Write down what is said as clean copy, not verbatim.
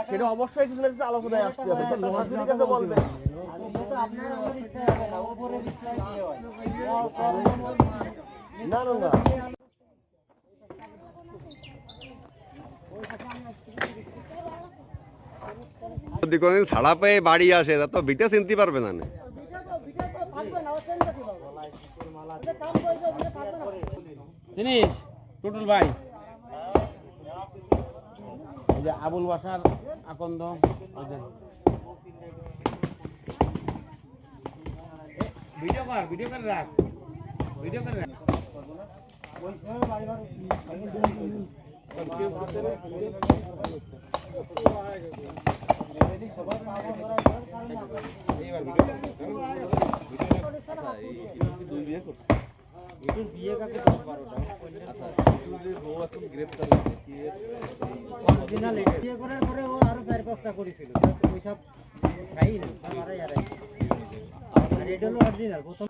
সেটা অবশ্যই কিছু না কিছু আলোচনায় আসতে হবে। লোহাজুরির কাছে বলবে না না না যদি কোনদিন ছাড়া পেয়ে বাড়ি আসে তা তো বিটা চিনতে পারবে না। চিনিস টুটুল ভাই, এই যে আবুল বাসার আকন্দ, ভিডিও করে রাখ, ভিডিও করে রাখ। বিয়ে কাকে বিয়ে করার পরে ও আরো 4-5টা করেছিল, ওইসব খাই না, আর এটা হলো অরিজিনাল প্রথম।